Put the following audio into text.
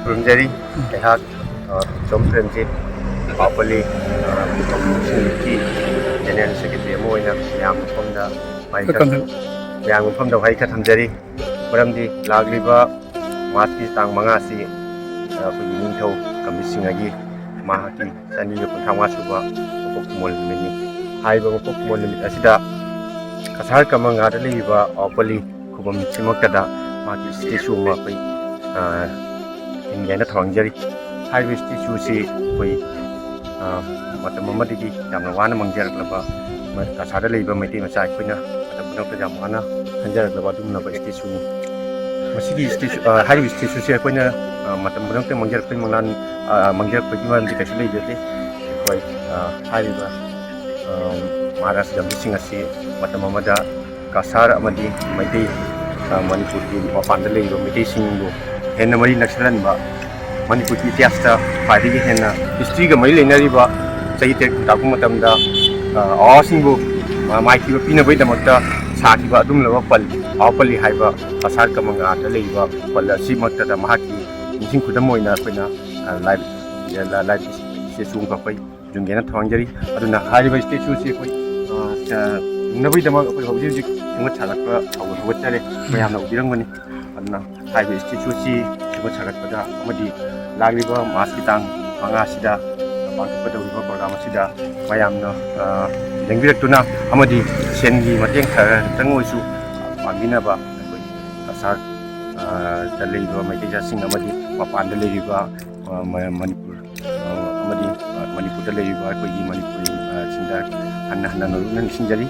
ꯈꯨꯔꯨꯝꯖꯔꯤ ꯑꯩꯍꯥꯛ ꯆꯣꯝ ꯄ꯭ꯔꯦꯝꯖꯤꯠ ꯄꯥꯎꯄꯜꯂꯤ ꯁꯤꯡꯒꯤ general secretary ꯑꯃ ꯑꯣꯏꯅ ꯃꯌꯥꯝ ꯃꯐꯝꯗ ꯋꯥꯍꯩ ꯈꯔ ꯊꯝꯖꯔꯤ ꯃꯔꯝꯗꯤ ꯂꯥꯛꯂꯤꯕ ꯃꯥꯔꯆꯀꯤ ꯇꯥꯡ 5 ꯑꯁꯤ ꯑꯩꯈꯣꯏꯒꯤ ꯅꯤꯡꯊꯧ ꯀꯝꯕꯤ ꯁꯤꯡꯍꯒꯤ ꯃꯍꯥꯛꯀꯤ 235 ꯁꯨꯕ ꯃꯄꯣꯛ ꯀꯨꯝꯑꯣꯜ ꯅꯨꯃꯤꯠꯅꯤ ꯍꯥꯏꯔꯤꯕ ꯃꯄꯣꯛ ꯀꯨꯝꯑꯣꯜ ꯅꯨꯃꯤꯠ ꯑꯁꯤꯗ ꯀꯁꯥꯔ ꯀꯃꯟꯒꯥꯗ ꯂꯩꯔꯤꯕ ꯄꯥꯎꯄꯜꯂꯤ ꯈꯨꯕꯝ ꯁꯤꯃꯛꯇꯗ ꯃꯥꯒꯤ ꯁ꯭ꯇꯦꯆꯨ ꯑꯃ ꯑꯩꯈꯣꯏ ꯍꯤꯡꯒꯦꯅ ꯊꯧꯔꯥꯡꯖꯔꯤ ꯍꯥꯏꯔꯤꯕ ꯁ꯭ꯇꯦꯆꯨꯁꯤ ꯑꯩꯈꯣꯏ ꯃꯇꯝ ꯑꯃꯗꯒꯤ ꯌꯥꯝꯅ ꯋꯥꯅ ꯃꯥꯡꯖꯔꯛꯂꯕ ꯀꯁꯥꯔꯗ ꯂꯩꯕ ꯃꯩꯇꯩ ꯃꯆꯥ ꯑꯩꯈꯣꯏꯅ ꯃꯇꯝ ꯄꯨꯝꯅꯃꯛꯇ ꯌꯥꯝ ꯋꯥꯅ ꯈꯟꯖꯔꯛꯂꯕ ꯑꯗꯨꯒꯨꯝꯂꯕ ꯁ꯭ꯇꯦꯆꯨꯅꯤ ꯃꯁꯤꯒꯤ ꯍꯥꯏꯔꯤꯕ ꯁ꯭ꯇꯦꯆꯨꯁꯤ ꯑꯩꯈꯣꯏꯅ ꯃꯇꯝ ꯄꯨꯝꯅꯃꯛꯇ ꯃꯥꯡꯖꯔꯛꯄꯒꯤ ꯃꯔꯝꯗꯤ ꯀꯩꯁꯨ ꯂꯩꯖꯗꯦ ꯑꯩꯈꯣꯏ ꯍꯥꯏꯔꯤꯕ ꯃꯍꯥꯔꯥꯖ ꯒꯝꯚꯤꯔ ꯑꯁꯤ ꯃꯇꯝ ꯑꯃꯗ ꯀꯁꯥꯔ ꯑꯃꯗꯤ ꯃꯩꯇꯩ ꯃꯅꯤꯄꯨꯔꯒꯤ ꯃꯄꯥꯟꯗ ꯂꯩꯔꯤꯕ ꯃꯩꯇꯩꯁꯤꯡꯕꯨ ꯍꯦꯟꯅ ꯃꯔꯤ ꯅꯛꯁꯤꯜꯍꯟꯕ ꯃꯅꯤꯄꯨꯔꯒꯤ ꯏꯇꯤꯍꯥꯁꯇ ꯈ꯭ꯋꯥꯏꯗꯒꯤ ꯍꯦꯟꯅ ꯍꯤꯁꯇ꯭ꯔꯤꯒ ꯃꯔꯤ ꯂꯩꯅꯔꯤꯕ ꯆꯍꯤ ꯇꯔꯦꯠ ꯈꯨꯟꯇꯥꯛꯄ ꯃꯇꯝꯗ ꯑꯋꯥꯁꯤꯡꯕꯨ ꯃꯥꯏꯊꯤꯕ ꯄꯤꯅꯕꯒꯤꯗꯃꯛꯇ ꯁꯥꯈꯤꯕ ꯑꯗꯨꯒꯨꯝꯂꯕ ꯄꯥꯎꯄꯜꯂꯤ ꯍꯥꯏꯕ ꯀꯁꯥꯔ ꯀꯃꯟꯒꯥꯗ ꯂꯩꯔꯤꯕ ꯄꯜ ꯑꯁꯤꯃꯛꯇꯗ ꯃꯍꯥꯛꯀꯤ ꯅꯤꯡꯁꯤꯡ ꯈꯨꯗꯝ ꯑꯣꯏꯅ ꯑꯩꯈꯣꯏꯅ ꯂꯥꯏꯚ ꯁ꯭ꯇꯦꯆꯨ ꯑꯃꯈꯛ ꯑꯩꯈꯣꯏ ꯌꯨꯡꯒꯦꯅ ꯊꯧꯔꯥꯡꯖꯔꯤ ꯑꯗꯨꯅ ꯍꯥꯏꯔꯤꯕ ꯁ꯭ꯇꯦꯆꯨꯁꯤ ꯑꯩꯈꯣꯏ ꯌꯨꯡꯅꯕꯒꯤꯗꯃꯛ ꯑꯩꯈꯣꯏ ꯍꯧꯖꯤꯛ ꯁꯦꯝꯒꯠ ꯁꯥꯒꯠꯄ ꯍꯧꯒꯠꯆꯔꯦ ꯃꯌꯥꯝꯅ ꯎꯕꯤꯔꯝꯒꯅꯤ ꯑꯗꯨꯅ ꯍꯥꯏꯔꯤꯕ ꯁ꯭ꯇꯦꯆꯨꯁꯤ ꯁꯦꯝꯒꯠ ꯁꯥꯒꯠꯄꯗ ꯑꯃꯗꯤ ꯂꯥꯛꯂꯤꯕ ꯃꯥꯔꯆꯀꯤ ꯇꯥꯡ 5 ꯑꯁꯤꯗ ꯄꯥꯡꯊꯣꯛꯀꯗꯧꯔꯤꯕ ꯄ꯭ꯔꯣꯒ꯭ꯔꯥꯝ ꯑꯁꯤꯗ ꯃꯌꯥꯝꯅ ꯂꯦꯡꯕꯤꯔꯛꯇꯨꯅ ꯑꯃꯗꯤ ꯁꯦꯟꯒꯤ ꯃꯇꯦꯡ ꯈꯔꯇꯪ ꯑꯣꯏꯁꯨ ꯄꯥꯡꯕꯤꯅꯕ ꯑꯩꯈꯣꯏ ꯀꯁꯥꯔꯗ ꯂꯩꯔꯤꯕ ꯃꯩꯇꯩꯁꯤꯡ ꯑꯃꯗꯤ ꯃꯄꯥꯟꯗ ꯂꯩꯔꯤꯕ ꯃꯅꯤꯄꯨꯔ ꯑꯃꯗꯤ ꯃꯅꯤꯄꯨꯔꯗ ꯂꯩꯔꯤꯕ ꯑꯩꯈꯣꯏꯒꯤ ꯃꯅꯤꯄꯨꯔꯤꯁꯤꯡꯗ ꯍꯟꯅ ꯅꯧꯅ ꯅꯤꯡꯁꯤꯡꯖꯔꯤ